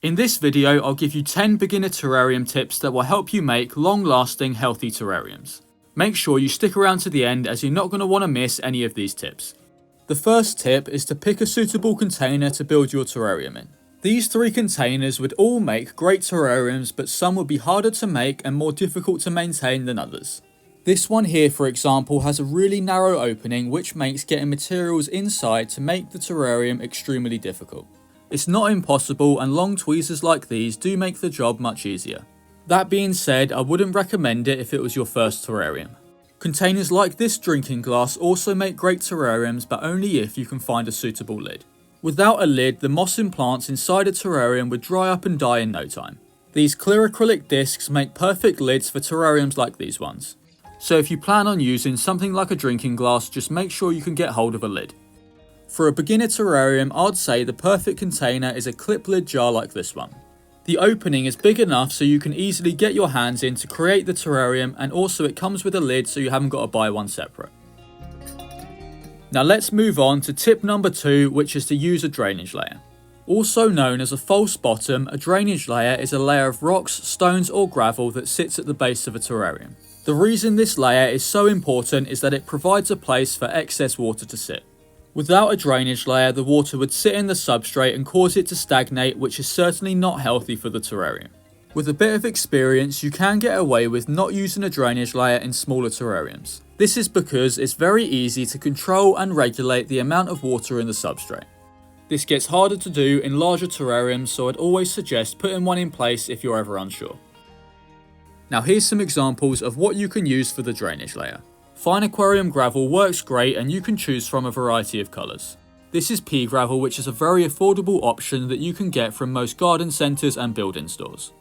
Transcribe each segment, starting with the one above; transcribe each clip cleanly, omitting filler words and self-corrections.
In this video, I'll give you 10 beginner terrarium tips that will help you make long-lasting, healthy terrariums. Make sure you stick around to the end as you're not going to want to miss any of these tips. The first tip is to pick a suitable container to build your terrarium in. These 3 containers would all make great terrariums, but some would be harder to make and more difficult to maintain than others. This one here, for example, has a really narrow opening which makes getting materials inside to make the terrarium extremely difficult. It's not impossible, and long tweezers like these do make the job much easier. That being said, I wouldn't recommend it if it was your first terrarium. Containers like this drinking glass also make great terrariums, but only if you can find a suitable lid. Without a lid, the moss and plants inside a terrarium would dry up and die in no time. These clear acrylic discs make perfect lids for terrariums like these ones. So if you plan on using something like a drinking glass, just make sure you can get hold of a lid. For a beginner terrarium, I'd say the perfect container is a clip lid jar like this one. The opening is big enough so you can easily get your hands in to create the terrarium, and also it comes with a lid so you haven't got to buy one separate. Now let's move on to tip number 2, which is to use a drainage layer. Also known as a false bottom, a drainage layer is a layer of rocks, stones or gravel that sits at the base of a terrarium. The reason this layer is so important is that it provides a place for excess water to sit. Without a drainage layer, the water would sit in the substrate and cause it to stagnate, which is certainly not healthy for the terrarium. With a bit of experience, you can get away with not using a drainage layer in smaller terrariums. This is because it's very easy to control and regulate the amount of water in the substrate. This gets harder to do in larger terrariums, so I'd always suggest putting one in place if you're ever unsure. Now here's some examples of what you can use for the drainage layer. Fine aquarium gravel works great, and you can choose from a variety of colours. This is pea gravel, which is a very affordable option that you can get from most garden centres and building stores.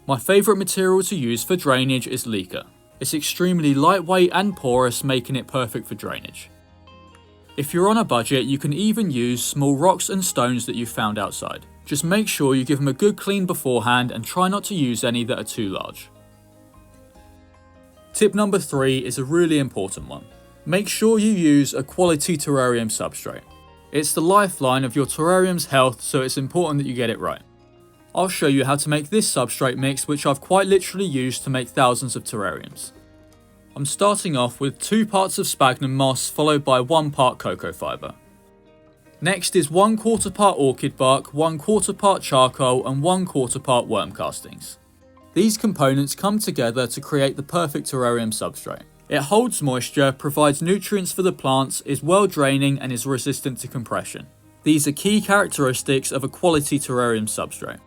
My favourite material to use for drainage is Leca. It's extremely lightweight and porous, making it perfect for drainage. If you're on a budget, you can even use small rocks and stones that you've found outside. Just make sure you give them a good clean beforehand and try not to use any that are too large. Tip number 3 is a really important one. Make sure you use a quality terrarium substrate. It's the lifeline of your terrarium's health, so it's important that you get it right. I'll show you how to make this substrate mix, which I've quite literally used to make thousands of terrariums. I'm starting off with 2 parts of sphagnum moss followed by 1 part cocoa fibre. Next is 1/4 part orchid bark, 1/4 part charcoal and 1/4 part worm castings. These components come together to create the perfect terrarium substrate. It holds moisture, provides nutrients for the plants, is well draining and is resistant to compression. These are key characteristics of a quality terrarium substrate.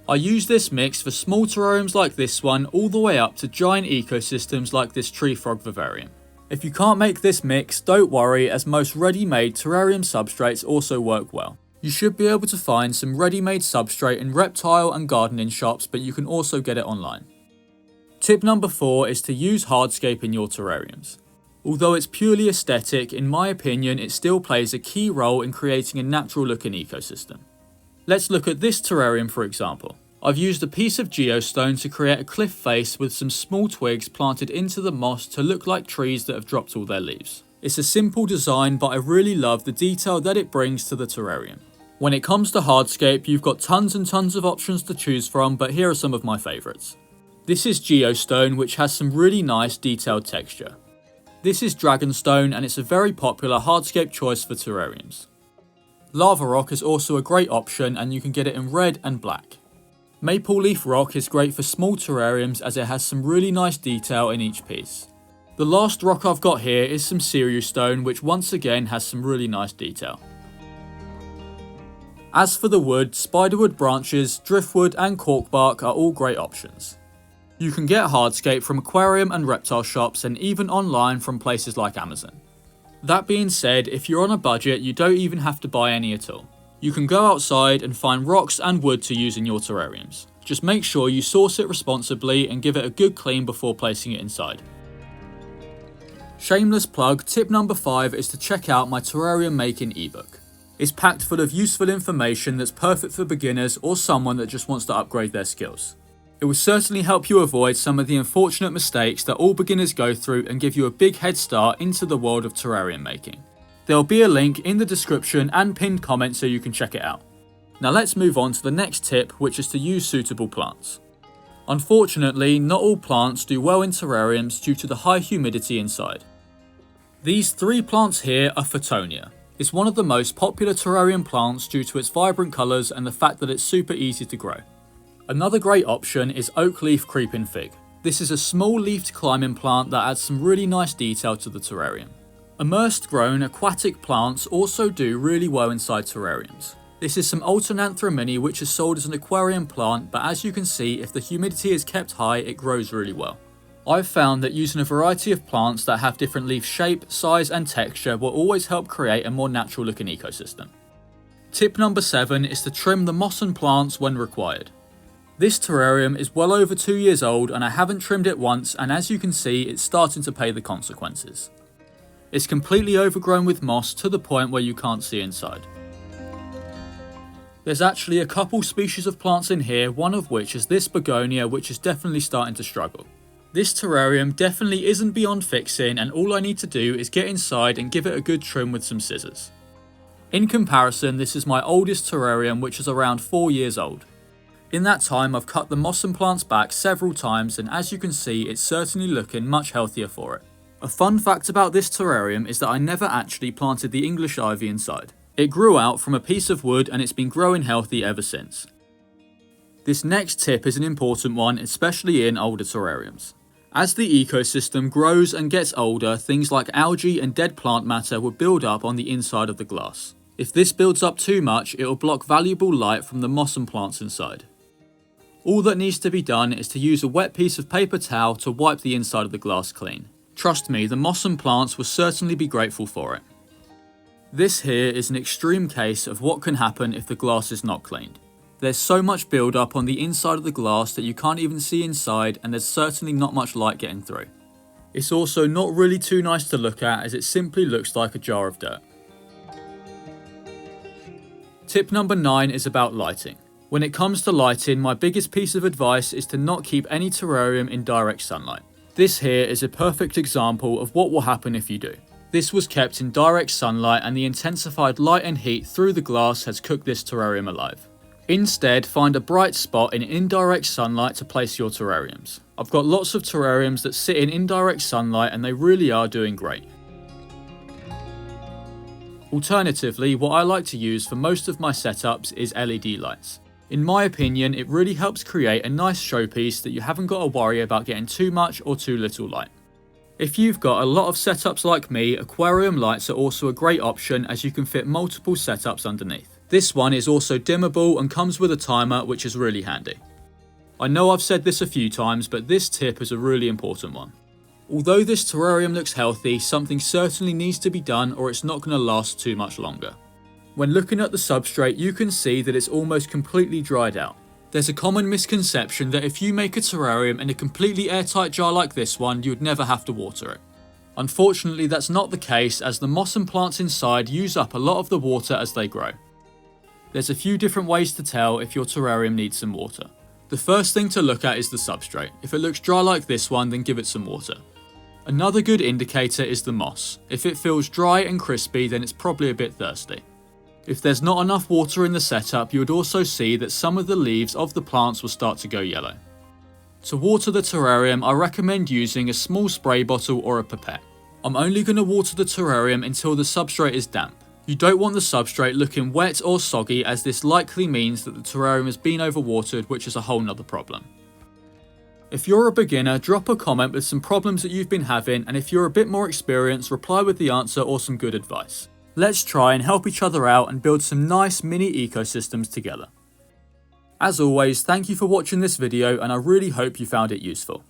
I use this mix for small terrariums like this one all the way up to giant ecosystems like this tree frog vivarium. If you can't make this mix, don't worry, as most ready-made terrarium substrates also work well. You should be able to find some ready-made substrate in reptile and gardening shops, but you can also get it online. Tip number 4 is to use Hardscape in your terrariums. Although it's purely aesthetic, in my opinion it still plays a key role in creating a natural looking ecosystem. Let's look at this terrarium for example. I've used a piece of geostone to create a cliff face with some small twigs planted into the moss to look like trees that have dropped all their leaves. It's a simple design, but I really love the detail that it brings to the terrarium. When it comes to Hardscape, you've got tons and tons of options to choose from, but here are some of my favourites. This is geostone, which has some really nice detailed texture. This is dragonstone, and it's a very popular Hardscape choice for terrariums. Lava rock is also a great option, and you can get it in red and black. Maple leaf rock is great for small terrariums as it has some really nice detail in each piece. The last rock I've got here is some cereal stone, which once again has some really nice detail. As for the wood, spiderwood branches, driftwood and corkbark are all great options. You can get Hardscape from aquarium and reptile shops, and even online from places like Amazon. That being said, if you're on a budget, you don't even have to buy any at all. You can go outside and find rocks and wood to use in your terrariums. Just make sure you source it responsibly and give it a good clean before placing it inside. Shameless plug, tip number 5 is to check out my terrarium making ebook. It's packed full of useful information that's perfect for beginners or someone that just wants to upgrade their skills. It will certainly help you avoid some of the unfortunate mistakes that all beginners go through and give you a big head start into the world of terrarium making. There'll be a link in the description and pinned comment so you can check it out. Now let's move on to the next tip, which is to use suitable plants. Unfortunately, not all plants do well in terrariums due to the high humidity inside. These 3 plants here are Photonia. It's one of the most popular terrarium plants due to its vibrant colours and the fact that it's super easy to grow. Another great option is oak leaf creeping fig. This is a small leafed climbing plant that adds some really nice detail to the terrarium. Immersed grown aquatic plants also do really well inside terrariums. This is some Alternanthera mini, which is sold as an aquarium plant, but as you can see, if the humidity is kept high, it grows really well. I've found that using a variety of plants that have different leaf shape, size and texture will always help create a more natural looking ecosystem. Tip number 7 is to trim the moss and plants when required. This terrarium is well over 2 years old and I haven't trimmed it once, and as you can see, it's starting to pay the consequences. It's completely overgrown with moss to the point where you can't see inside. There's actually a couple species of plants in here, one of which is this begonia, which is definitely starting to struggle. This terrarium definitely isn't beyond fixing, and all I need to do is get inside and give it a good trim with some scissors. In comparison, this is my oldest terrarium, which is around 4 years old. In that time, I've cut the moss and plants back several times, and as you can see, it's certainly looking much healthier for it. A fun fact about this terrarium is that I never actually planted the English ivy inside. It grew out from a piece of wood and it's been growing healthy ever since. This next tip is an important one, especially in older terrariums. As the ecosystem grows and gets older, things like algae and dead plant matter will build up on the inside of the glass. If this builds up too much, it will block valuable light from the moss and plants inside. All that needs to be done is to use a wet piece of paper towel to wipe the inside of the glass clean. Trust me, the moss and plants will certainly be grateful for it. This here is an extreme case of what can happen if the glass is not cleaned. There's so much build up on the inside of the glass that you can't even see inside, and there's certainly not much light getting through. It's also not really too nice to look at, as it simply looks like a jar of dirt. Tip number 9 is about lighting. When it comes to lighting, my biggest piece of advice is to not keep any terrarium in direct sunlight. This here is a perfect example of what will happen if you do. This was kept in direct sunlight, and the intensified light and heat through the glass has cooked this terrarium alive. Instead, find a bright spot in indirect sunlight to place your terrariums. I've got lots of terrariums that sit in indirect sunlight and they really are doing great. Alternatively, what I like to use for most of my setups is LED lights. In my opinion, it really helps create a nice showpiece that you haven't got to worry about getting too much or too little light. If you've got a lot of setups like me, aquarium lights are also a great option, as you can fit multiple setups underneath. This one is also dimmable and comes with a timer, which is really handy. I know I've said this a few times, but this tip is a really important one. Although this terrarium looks healthy, something certainly needs to be done or it's not going to last too much longer. When looking at the substrate, you can see that it's almost completely dried out. There's a common misconception that if you make a terrarium in a completely airtight jar like this one, you would never have to water it. Unfortunately, that's not the case, as the moss and plants inside use up a lot of the water as they grow. There's a few different ways to tell if your terrarium needs some water. The first thing to look at is the substrate. If it looks dry like this one, then give it some water. Another good indicator is the moss. If it feels dry and crispy, then it's probably a bit thirsty. If there's not enough water in the setup, you would also see that some of the leaves of the plants will start to go yellow. To water the terrarium, I recommend using a small spray bottle or a pipette. I'm only going to water the terrarium until the substrate is damp. You don't want the substrate looking wet or soggy, as this likely means that the terrarium has been overwatered, which is a whole nother problem. If you're a beginner, drop a comment with some problems that you've been having, and if you're a bit more experienced, reply with the answer or some good advice. Let's try and help each other out and build some nice mini ecosystems together. As always, thank you for watching this video, and I really hope you found it useful.